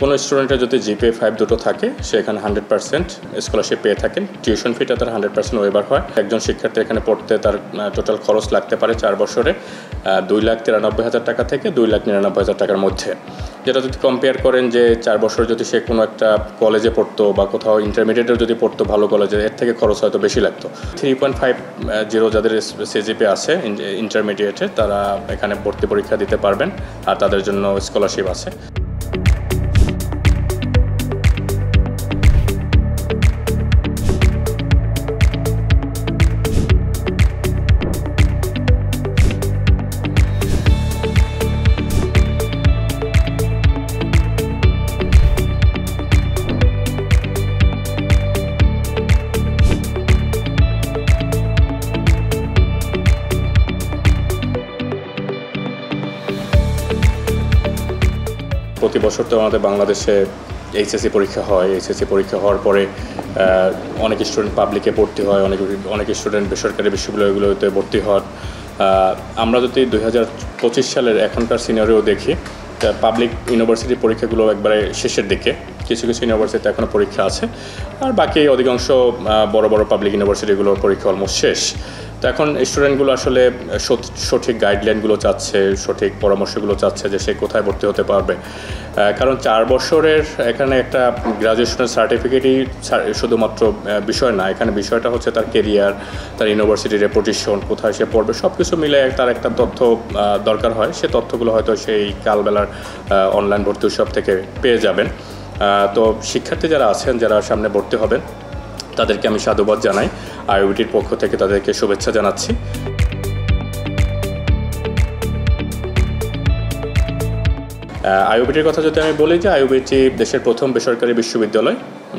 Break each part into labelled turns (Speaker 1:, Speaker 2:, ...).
Speaker 1: কোনো স্টুডেন্টের যদি জিপিএ 5 দুটো থাকে সেখানে 100% স্কলারশিপ পেয়ে থাকেন। টিউশন ফিটা তার 100% ওয়েভার হয়। একজন শিক্ষার্থী এখানে পড়তে তার টোটাল খরচ লাগতে পারে 4 বছরে 2,93,000 টাকা থেকে 2,99,000 টাকার মধ্যে। যেটা যদি কম্পেয়ার করেন যে 4 বছর যদি সে কোনো একটা কলেজে পড়তো বা কোথাও ইন্টারমিডিয়েটেও যদি পড়তো ভালো কলেজে, এর থেকে খরচ হয়তো বেশি লাগতো। 3.50 যাদের সিজিপিএ আছে ইন্টারমিডিয়েটে, তারা এখানে ভর্তি পরীক্ষা দিতে পারবেন আর তাদের জন্য স্কলারশিপ আছে। প্রতি বছর তো আমাদের বাংলাদেশে এইচএসসি পরীক্ষা হয়। এইচএসসি পরীক্ষা হওয়ার পরে অনেক স্টুডেন্ট পাবলিকে ভর্তি হয়, অনেক স্টুডেন্ট বেসরকারি বিশ্ববিদ্যালয়গুলোতে ভর্তি হন। আমরা যদি 2025 সালের এখনকার সিনারিও দেখি, পাবলিক ইউনিভার্সিটি পরীক্ষাগুলো একবারে শেষের দিকে, কিছু কিছু ইউনিভার্সিটিতে এখনও পরীক্ষা আছে, আর বাকি অধিকাংশ বড় বড় পাবলিক ইউনিভার্সিটিগুলোর পরীক্ষা অলমোস্ট শেষ। তো এখন স্টুডেন্টগুলো আসলে সঠিক গাইডলাইনগুলো চাচ্ছে, সঠিক পরামর্শগুলো চাচ্ছে যে সে কোথায় ভর্তি হতে পারবে। কারণ 4 বছরের এখানে একটা গ্রাজুয়েশনের সার্টিফিকেটই শুধুমাত্র বিষয় না, এখানে বিষয়টা হচ্ছে তার কেরিয়ার, তার ইউনিভার্সিটির রেপুটেশন, কোথায় সে পড়বে, সব কিছু মিলে তার একটা তথ্য দরকার হয়। সে তথ্যগুলো হয়তো সেই কালবেলার অনলাইন ভর্তি উৎসব থেকে পেয়ে যাবেন। তো শিক্ষার্থী যারা আছেন, যারা সামনে ভর্তি হবেন, তাদেরকে আমি সাধুবাদ জানাই। আইওবিটির পক্ষ থেকে তাদেরকে শুভেচ্ছা জানাচ্ছি। আইওবিটির কথা যদি আমি বলি, যে আইওবিটি দেশের প্রথম বেসরকারি বিশ্ববিদ্যালয়,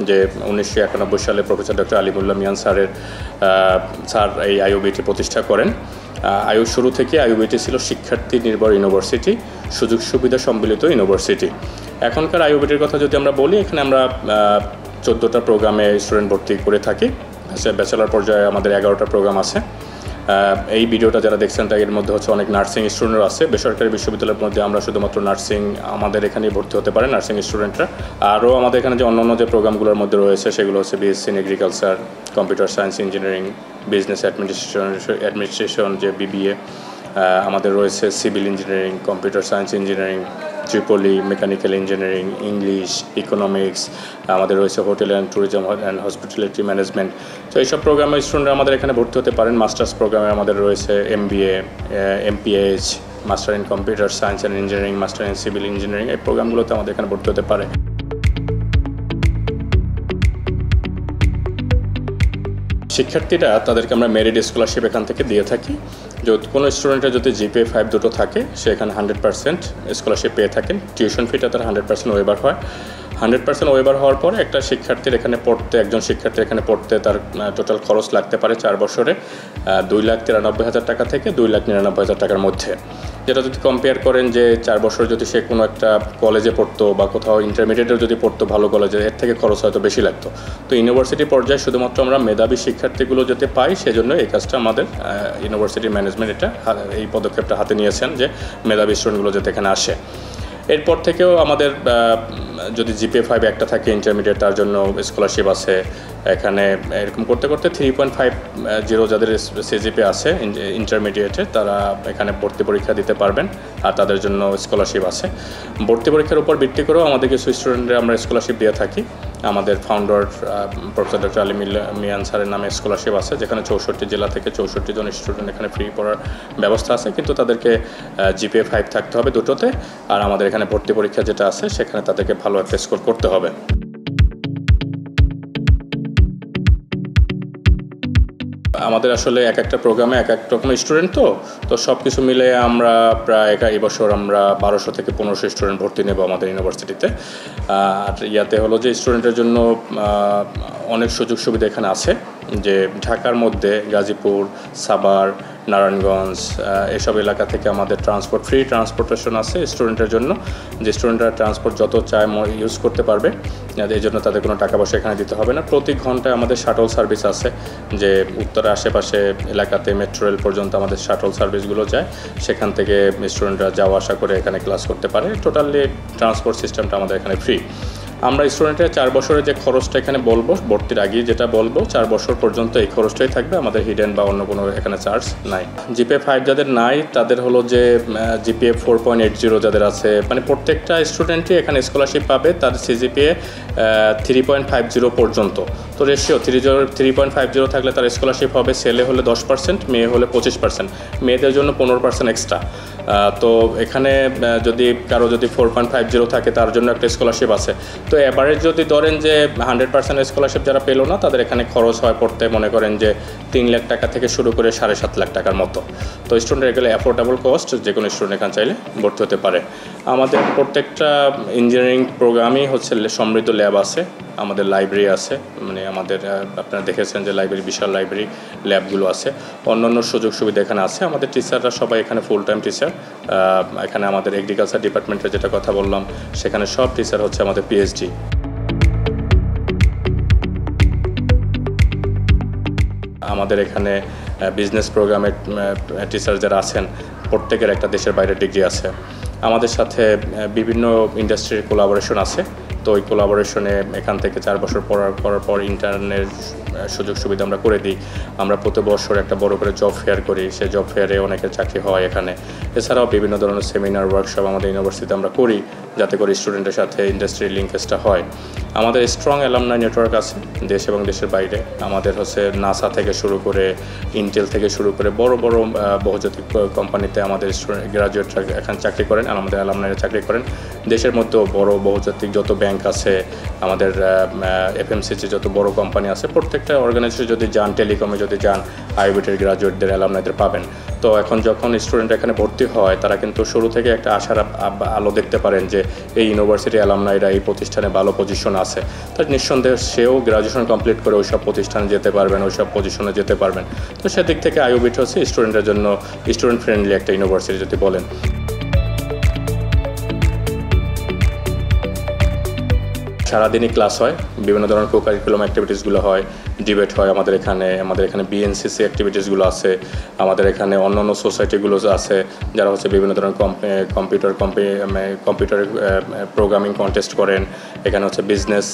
Speaker 1: যে 1991 সালে professor doctor Alimullah Mian sir এই আইওবিটি প্রতিষ্ঠা করেন। শুরু থেকে আইওবিটি ছিল শিক্ষার্থী নির্ভর ইউনিভার্সিটি, সুযোগ সুবিধা সম্মিলিত ইউনিভার্সিটি। এখনকার আইওবিটির কথা যদি আমরা বলি, এখানে আমরা 14টা প্রোগ্রামে স্টুডেন্ট ভর্তি করে থাকি। ব্যাচেলার পর্যায়ে আমাদের 11টা প্রোগ্রাম আছে। এই ভিডিওটা যারা দেখছেন এর মধ্যে হচ্ছে অনেক নার্সিং স্টুডেন্টও আছে। বেসরকারি বিশ্ববিদ্যালয়ের মধ্যে আমরা শুধুমাত্র নার্সিং, আমাদের এখানেই ভর্তি হতে পারে নার্সিং স্টুডেন্টরা। আরও আমাদের এখানে যে অন্যান্য যে প্রোগ্রামগুলোর মধ্যে রয়েছে সেগুলো হচ্ছে BSc in agriculture, computer science engineering, business administration যে বিবিএ, আমাদের রয়েছে civil engineering, computer science engineering, Tripoli, mechanical engineering, English, economics, আমাদের রয়েছে hotel and tourism and hospitality management. তো এইসব প্রোগ্রামের স্টুডেন্টরা আমাদের এখানে ভর্তি হতে পারেন। মাস্টার্স প্রোগ্রামে আমাদের রয়েছে MBA, MPH, master in computer science and engineering, master in civil engineering, এই প্রোগ্রামগুলোতে আমাদের এখানে ভর্তি হতে পারে। শিক্ষার্থীরা তাদেরকে আমরা মেরিট স্কলারশিপ এখান থেকে দিয়ে থাকি। যদি কোনো স্টুডেন্টের যদি জিপিএ 5 দুটো থাকে সেখানে 100% স্কলারশিপ পেয়ে থাকেন। টিউশন ফিটা তার 100% ওয়েভার হয়। 100% ওয়েভার হওয়ার পরে একজন শিক্ষার্থীর এখানে পড়তে তার টোটাল খরচ লাগতে পারে 4 বছরে 2,93,000 টাকা থেকে 2,99,000 টাকার মধ্যে। যেটা যদি কম্পেয়ার করেন যে 4 বছর যদি সে কোনো একটা কলেজে পড়তো বা কোথাও ইন্টারমিডিয়েটেও যদি পড়তো ভালো কলেজে, এর থেকে খরচ হয়তো বেশি লাগতো। তো ইউনিভার্সিটি পর্যায়ে শুধুমাত্র আমরা মেধাবী শিক্ষার্থীগুলো যাতে পাই, সেজন্য এই কাজটা আমাদের ইউনিভার্সিটি ম্যানেজমেন্ট এই পদক্ষেপটা হাতে নিয়েছেন যে মেধাবী স্টুডেন্টগুলো যাতে এখানে আসে। এরপর থেকেও আমাদের যদি জিপিএ 5 একটা থাকে ইন্টারমিডিয়েট, তার জন্য স্কলারশিপ আছে। এখানে এরকম করতে করতে 3.50 যাদের সিজিপিএ আছে ইন্টারমিডিয়েটে, তারা এখানে ভর্তি পরীক্ষা দিতে পারবেন আর তাদের জন্য স্কলারশিপ আছে। ভর্তি পরীক্ষার উপর ভিত্তি করেও আমাদের কিছু স্টুডেন্টরা আমরা স্কলারশিপ দিয়ে থাকি। আমাদের founder professor doctor Alimullah Mian স্যারের নামে স্কলারশিপ আছে, যেখানে 64 জেলা থেকে 64 জন স্টুডেন্ট এখানে ফ্রি পড়ার ব্যবস্থা আছে। কিন্তু তাদেরকে জিপিএ 5 থাকতে হবে দুটোতে, আর আমাদের এখানে ভর্তি পরীক্ষা যেটা আছে সেখানে তাদেরকে ভালো একটা স্কোর করতে হবে। আমাদের আসলে এক একটা প্রোগ্রামে এক এক রকম স্টুডেন্ট, তো সব কিছু মিলে আমরা প্রায় এই বছর আমরা 1200 থেকে 1500 স্টুডেন্ট ভর্তি নেব আমাদের ইউনিভার্সিটিতে। আর ইয়াতে হলো যে স্টুডেন্টের জন্য অনেক সুযোগ সুবিধা এখানে আছে, যে ঢাকার মধ্যে গাজীপুর, সাভার, নারায়ণগঞ্জ এসব এলাকা থেকে আমাদের ফ্রি ট্রান্সপোর্টেশন আছে স্টুডেন্টের জন্য, যে স্টুডেন্টরা ট্রান্সপোর্ট যত চায় ইউজ করতে পারবে, এই জন্য তাদের কোনো টাকা পয়সা এখানে দিতে হবে না। প্রতি ঘন্টায় আমাদের শাটল সার্ভিস আছে, যে উত্তরে আশেপাশে এলাকাতে মেট্রো রেল পর্যন্ত আমাদের শাটল সার্ভিসগুলো যায়, সেখান থেকে স্টুডেন্টরা যাওয়া আসা করে এখানে ক্লাস করতে পারে। টোটালি ট্রান্সপোর্ট সিস্টেমটা আমাদের এখানে ফ্রি। আমরা স্টুডেন্টের 4 বছরের যে খরচটা এখানে বলবো, ভর্তির আগেই যেটা বলবো, 4 বছর পর্যন্ত এই খরচটাই থাকবে, আমাদের হিডেন বা অন্য কোনো এখানে চার্জ নাই। জিপিএ 5 যাদের নাই তাদের হলো যে জিপিএ 4.80 যাদের আছে, মানে প্রত্যেকটা স্টুডেন্টই এখানে স্কলারশিপ পাবে তার সিজিপিএ 3.50 পর্যন্ত। তো রেশিও 3.50 থাকলে তার স্কলারশিপ হবে, ছেলে হলে 10%, মেয়ে হলে 25%, মেয়েদের জন্য 15% এক্সট্রা। তো এখানে যদি কারো 4.50 থাকে তার জন্য একটা স্কলারশিপ আছে। তো এভারেজ যদি ধরেন যে 100% স্কলারশিপ যারা পেলো না, তাদের এখানে খরচ হয় পড়তে মনে করেন যে 3 লাখ টাকা থেকে শুরু করে 7.5 লাখ টাকার মতো। তো স্টুডেন্টের গেলে অ্যাফোর্ডেবল কস্ট, যে কোনো স্টুডেন্ট এখানে চাইলে ভর্তি হতে পারে। আমাদের প্রত্যেকটা ইঞ্জিনিয়ারিং প্রোগ্রামই হচ্ছে সমৃদ্ধ ল্যাব আছে, আমাদের লাইব্রেরি আছে, মানে আমাদের আপনারা দেখেছেন যে লাইব্রেরি, বিশাল লাইব্রেরি, ল্যাবগুলো আছে, অন্যান্য সুযোগ সুবিধা এখানে আছে। আমাদের টিচাররা সবাই এখানে ফুল টাইম টিচার। এখানে আমাদের এগ্রিকালচার ডিপার্টমেন্টের যেটা কথা বললাম, সেখানে সব টিচার হচ্ছে আমাদের পিএইচডি। আমাদের এখানে বিজনেস প্রোগ্রামের টিচার যারা আছেন, প্রত্যেকের একটা দেশের বাইরের ডিগ্রি আছে। আমাদের সাথে বিভিন্ন ইন্ডাস্ট্রির কোলাবোরেশন আছে। তো ওই কোলাবোরেশনে এখান থেকে 4 বছর পড়ার পর ইন্টার্নের সুযোগ সুবিধা আমরা করে দিই। আমরা প্রতি বছর একটা বড় করে জব ফেয়ার করি, সেই জব ফেয়ারে অনেকের চাকরি হয় এখানে। এছাড়াও বিভিন্ন ধরনের সেমিনার, ওয়ার্কশপ আমাদের ইউনিভার্সিটিতে আমরা করি, যাতে করে স্টুডেন্টের সাথে ইন্ডাস্ট্রির লিঙ্কেজটা হয়। আমাদের স্ট্রং অ্যালামনাই নেটওয়ার্ক আছে দেশ এবং দেশের বাইরে। আমাদের হচ্ছে নাসা থেকে শুরু করে, ইন্টেল থেকে শুরু করে বড় বড় বহুজাতিক কোম্পানিতে আমাদের স্টুডেন্ট গ্রাজুয়েটরা এখানে চাকরি করেন আর আমাদের অ্যালামনাইরা চাকরি করেন। দেশের মধ্যেও বড় বহুজাতিক যত ব্যাংক আছে, আমাদের এফএমসিজি যত বড় কোম্পানি আছে, প্রত্যেকটা অর্গানাইজেশন যদি যান, টেলিকমে যদি যান, আইবিটির গ্রাজুয়েটদের অ্যালামনাইদের পাবেন। তো এখন যখন স্টুডেন্ট এখানে ভর্তি হয়, তারা কিন্তু শুরু থেকে একটা আশার আলো দেখতে পারেন যে এই ইউনিভার্সিটি অ্যালামনাইরা এই প্রতিষ্ঠানে ভালো পজিশন আছে। তার নিঃসন্দেহে সেও গ্রাজুয়েশন কমপ্লিট করে ওইসব প্রতিষ্ঠানে যেতে পারবেন, ওইসব পজিশনে যেতে পারবেন। তো সেদিক থেকে আইওবিটি হচ্ছে স্টুডেন্টের জন্য স্টুডেন্ট ফ্রেন্ডলি একটা ইউনিভার্সিটি যদি বলেন। সারাদিনই ক্লাস হয়, বিভিন্ন ধরনের কো-কারিকুলাম অ্যাক্টিভিটিসগুলো হয়, ডিবেট হয় আমাদের এখানে বিএনসিসি অ্যাক্টিভিটিসগুলো আছে, আমাদের এখানে অন্যান্য সোসাইটিগুলো আছে যারা হচ্ছে বিভিন্ন ধরনের কম্পিউটার প্রোগ্রামিং কন্টেস্ট করেন। এখানে হচ্ছে বিজনেস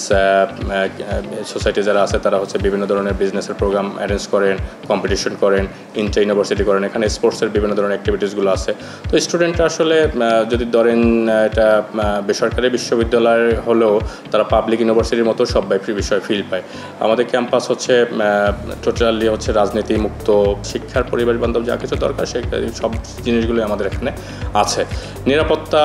Speaker 1: সোসাইটি যারা আছে তারা হচ্ছে বিভিন্ন ধরনের বিজনেসের প্রোগ্রাম অ্যারেঞ্জ করেন, কম্পিটিশন করেন, ইন্টার ইউনিভার্সিটি করেন। এখানে স্পোর্টসের বিভিন্ন ধরনের অ্যাক্টিভিটিসগুলো আছে। তো স্টুডেন্টরা আসলে যদি ধরেন এটা বেসরকারি বিশ্ববিদ্যালয় হলেও তারা পাবলিক ইউনিভার্সিটির মতো সব বিষয় ফিল পায়। আমাদের ক্যাম্পাস হচ্ছে টোটালি হচ্ছে রাজনীতি মুক্ত, শিক্ষার পরিবার বান্ধব যা কিছু দরকার সব জিনিসগুলোই আমাদের এখানে আছে। নিরাপত্তা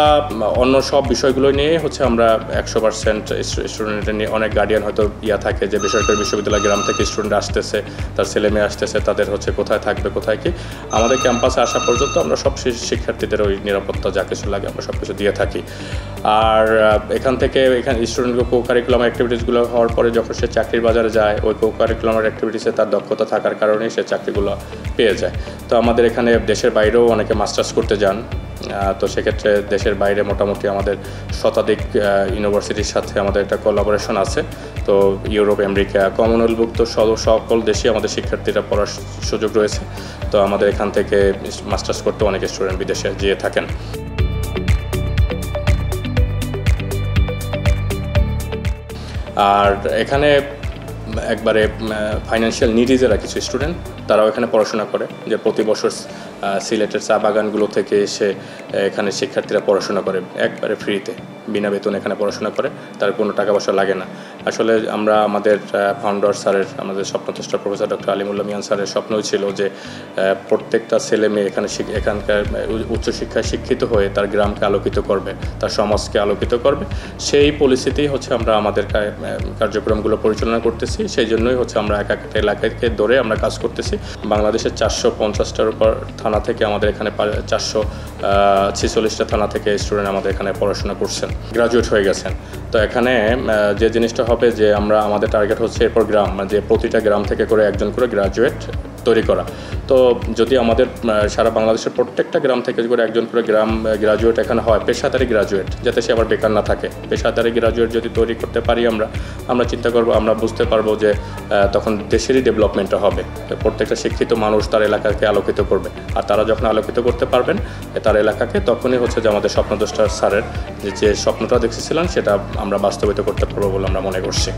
Speaker 1: অন্য সব বিষয়গুলো নিয়ে হচ্ছে আমরা 100% স্টুডেন্টের নিয়ে। অনেক গার্ডিয়ান হয়তো থাকে যে বেসরকারি বিশ্ববিদ্যালয় গ্রাম থেকে স্টুডেন্ট আসতেছে, তার ছেলে মেয়ে আসতেছে, তাদের হচ্ছে কোথায় থাকবে কোথায় কি। আমাদের ক্যাম্পাসে আসা পর্যন্ত আমরা সব শিক্ষার্থীদের ওই নিরাপত্তা যা কিছু লাগে আমরা সব কিছু দিয়ে থাকি। আর এখান থেকে স্টুডেন্টকে কো-কারিকুলাম অ্যাক্টিভিটিসগুলো হওয়ার পরে যখন সে চাকরির বাজারে যায়, ওই কো-কারিকুলাম অ্যাক্টিভিটিসে তার দক্ষতা থাকার কারণেই সে চাকরিগুলো পেয়ে যায়। তো আমাদের এখানে দেশের বাইরেও অনেকে মাস্টার্স করতে যান। তো সেক্ষেত্রে দেশের বাইরে মোটামুটি আমাদের শতাধিক ইউনিভার্সিটির সাথে আমাদের একটা কোলাবোরেশন আছে। তো ইউরোপ, আমেরিকা, কমনওয়েলথভুক্ত সকল দেশে আমাদের শিক্ষার্থীরা পড়ার সুযোগ রয়েছে। তো আমাদের এখান থেকে মাস্টার্স করতে অনেক স্টুডেন্ট বিদেশে যেয়ে থাকেন। আর এখানে একবারে ফাইন্যান্সিয়াল নিডি যারা কিছু স্টুডেন্ট তারাও এখানে পড়াশোনা করে, যে প্রতি বছর সিলেটের চা বাগানগুলো থেকে এসে এখানে শিক্ষার্থীরা পড়াশোনা করে একবারে ফ্রিতে, বিনা বেতন এখানে পড়াশোনা করে, তার কোনো টাকা পয়সা লাগে না। আসলে আমরা আমাদের ফাউন্ডার স্যারের, আমাদের স্বপ্নদ্রষ্টা প্রফেসর ডক্টর আলিমুল্লাহ মিয়ান স্যারের স্বপ্নই ছিল যে প্রত্যেকটা ছেলে মেয়ে এখানকার উচ্চশিক্ষায় শিক্ষিত হয়ে তার গ্রামকে আলোকিত করবে, তার সমাজকে আলোকিত করবে। সেই পলিসিতেই হচ্ছে আমরা আমাদের কার্যক্রমগুলো পরিচালনা করতেছি। সেই জন্যই হচ্ছে আমরা এক একটা এলাকাকে ধরে আমরা কাজ করতেছি। বাংলাদেশের 450টার উপর থানা থেকে আমাদের এখানে 446টা থানা থেকে স্টুডেন্ট আমাদের এখানে পড়াশোনা করছেন, গ্রাজুয়েট হয়ে গেছেন। তো এখানে যে জিনিসটা হবে যে আমাদের টার্গেট হচ্ছে এরপর গ্রাম, যে প্রতিটা গ্রাম থেকে করে একজন করে গ্রাজুয়েট তৈরি করা। তো যদি আমাদের সারা বাংলাদেশের প্রত্যেকটা গ্রাম থেকে করে একজন করে গ্রাজুয়েট এখানে হয়, পেশাদারি গ্রাজুয়েট, যাতে সে আবার বেকার না থাকে, পেশাদারি গ্রাজুয়েট যদি তৈরি করতে পারি আমরা চিন্তা করব, আমরা বুঝতে পারবো যে তখন দেশেরই ডেভেলপমেন্টটা হবে। প্রত্যেকটা শিক্ষিত মানুষ তার এলাকাকে আলোকিত করবে, আর তারা যখন আলোকিত করতে পারবেন তার এলাকাকে, তখনই হচ্ছে যে আমাদের স্বপ্নদ্রষ্টা স্যারের যে স্বপ্নটা দেখেছিলাম সেটা আমরা বাস্তবায়িত করতে পারবো বলে আমরা মনে করছি।